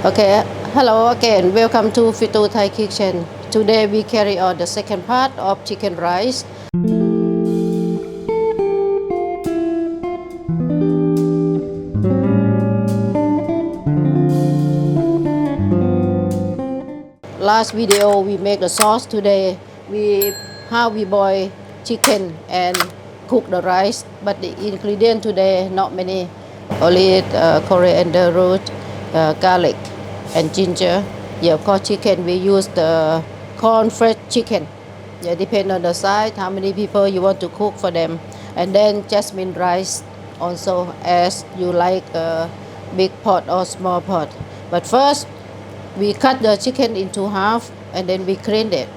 Okay, hello again. Welcome to Fitu Thai Kitchen. Today we carry on the second part of chicken rice. Last video we make the sauce. Today we how we boil chicken and cook the rice. But the ingredient today not many. Only coriander root, garlic, and ginger. Yeah, for chicken we use the corn fresh chicken. Yeah, depend on the size, how many people you want to cook for them. And then jasmine rice also, as you like, big pot or small pot. But first we cut the chicken into half and then we clean it.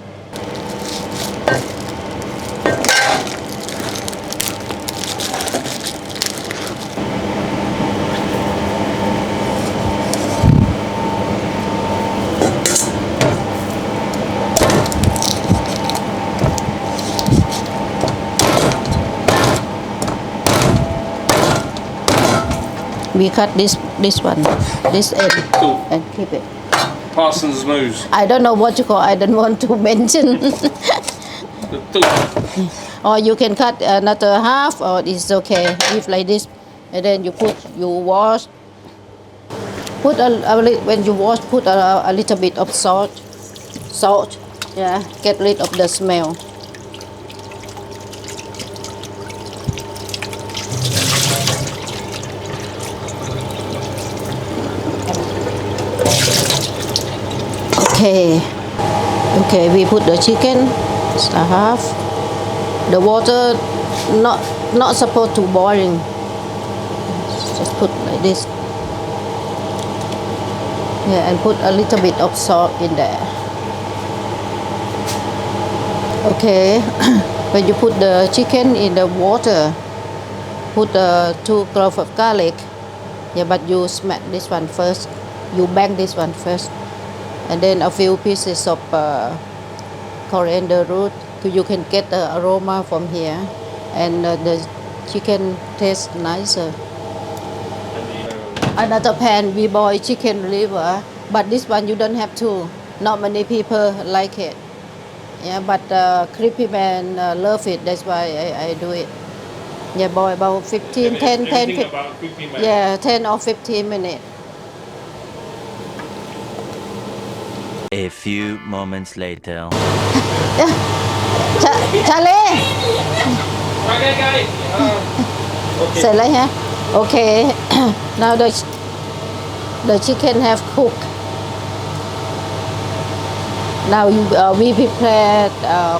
We cut this one, this end, and keep it. Parsons moves. I don't know what you call. I don't want to mention. Or you can cut another half, or it's okay. If like this, and then you wash. Put when you wash, put a little bit of salt. Salt, yeah, get rid of the smell. Okay, we put the chicken, half. The water not supposed to boiling. Just put like this. Yeah, and put a little bit of salt in there. Okay, when you put the chicken in the water, put 2 cloves of garlic. Yeah, but you smack this one first. You bang this one first. And then a few pieces of coriander root. You can get the aroma from here, and the chicken tastes nicer. Another pan we boil chicken liver, but this one you don't have to. Not many people like it. Yeah, but creepy man love it. That's why I do it. Yeah, boil about 10 yeah, 10 or 15 minutes. A few moments later. Charlie. Set lại ha. Okay. Now the chicken have cooked. Now we prepare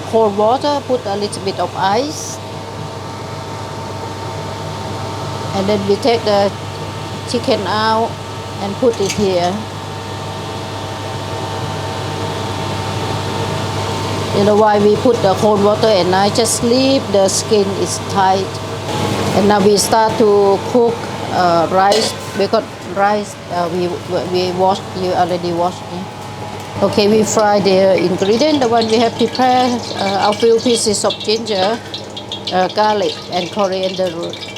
cold water. Put a little bit of ice, and then we take the chicken out and put it here. You know why we put the cold water at night? Just leave the skin is tight. And now we start to cook rice, because rice we washed. You already washed it. Okay, we fry the ingredient. The one we have prepared, a few pieces of ginger, garlic, and coriander root.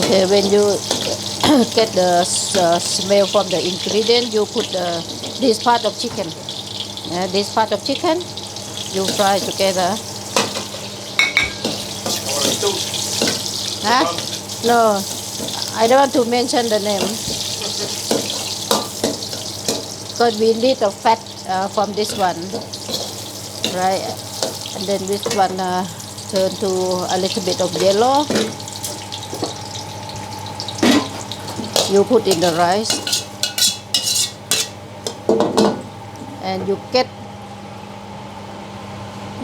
Okay, when you get the smell from the ingredient, you put this part of chicken. This part of chicken, you fry together. Huh? No, I don't want to mention the name. Because we need the fat from this one, right? And then this one turn to a little bit of yellow. You put in the rice, and you get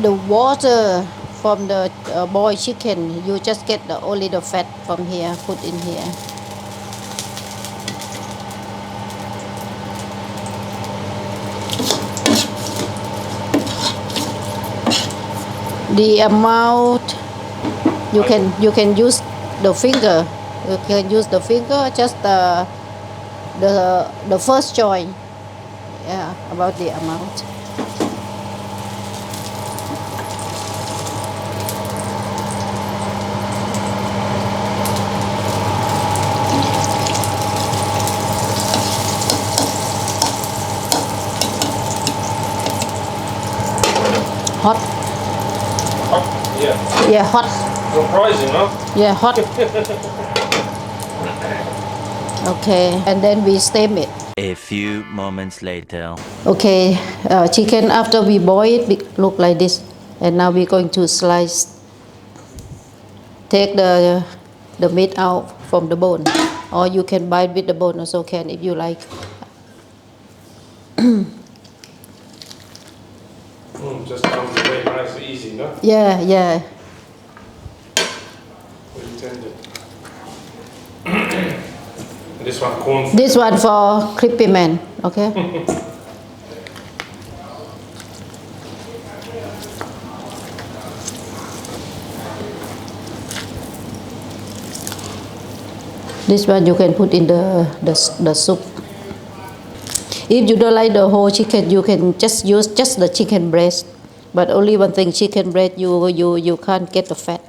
the water from the boiled chicken. You just get only the fat from here, put in here. The amount you can use the finger. You can use the finger, just the first joint. Yeah, about the amount. Hot. Yeah. Yeah, hot. Surprising, huh? Yeah, hot. Okay, and then we steam it. A few moments later. Okay, chicken after we boil it look like this, and now we're going to slice. Take the meat out from the bone, or you can bite with the bone also can if you like. Just comes away nice and easy, no? Yeah, yeah. Well intended. This one corn. This one for crispy man, okay? This one you can put in the soup. If you don't like the whole chicken, you can just use just the chicken breast. But only one thing, chicken breast you can't get the fat.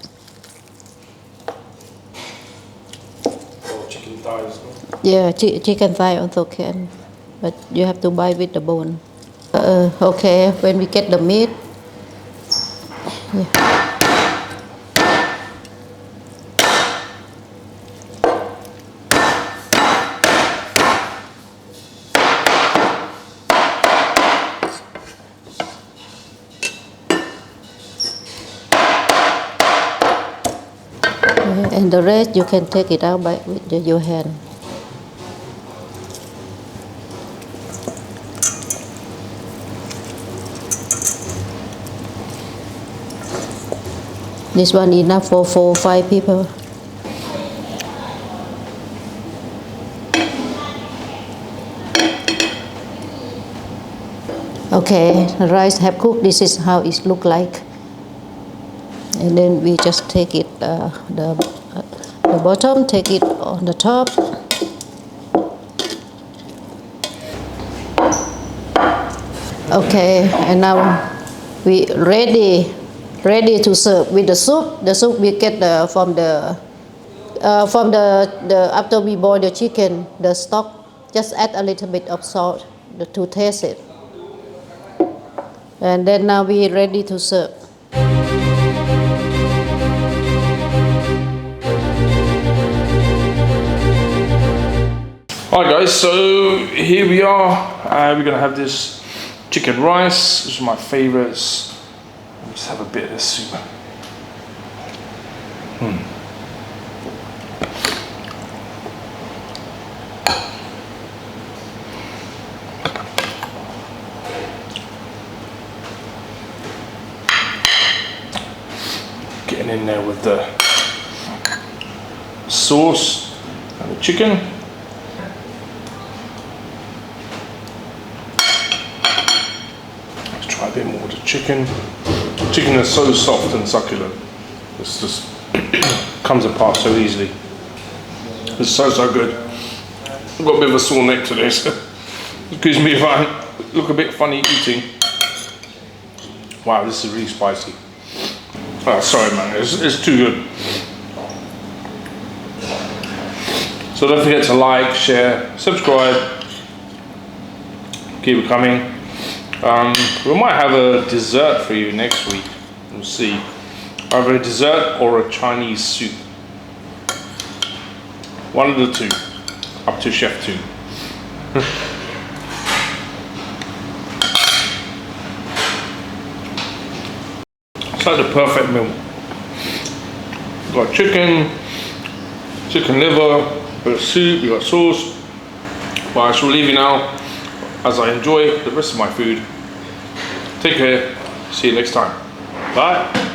Or chicken thighs, no? Yeah, chicken thigh also can, but you have to buy with the bone. Okay, when we get the meat, yeah. And the rest you can take it out with your hand. This one enough for 4 or 5 people. Okay, the rice have cooked. This is how it look like. And then we just take it the bottom, take it on the top. Okay, and now we ready to serve with the soup. The soup we get from the after we boil the chicken, the stock. Just add a little bit of salt to taste it. And then now we ready to serve. Alright guys, so here we are. We're gonna have this chicken rice. This is my favorites. Let me just have a bit of this soup. Getting in there with the sauce and the chicken. Let's try a bit more with the chicken. Chicken is so soft and succulent. It's just comes apart so easily. It's so good. I've got a bit of a sore neck today, so excuse me if I look a bit funny eating. Wow, this is really spicy. Oh, sorry man, it's too good. So don't forget to like, share, subscribe. Keep it coming. We might have a dessert for you next week. We'll see. Either a dessert or a Chinese soup. One of the two. Up to Chef 2. It's like the perfect meal. You've got chicken liver, bit of soup, you got sauce. But I shall leave you now as I enjoy the rest of my food. Take care. See you next time. Bye.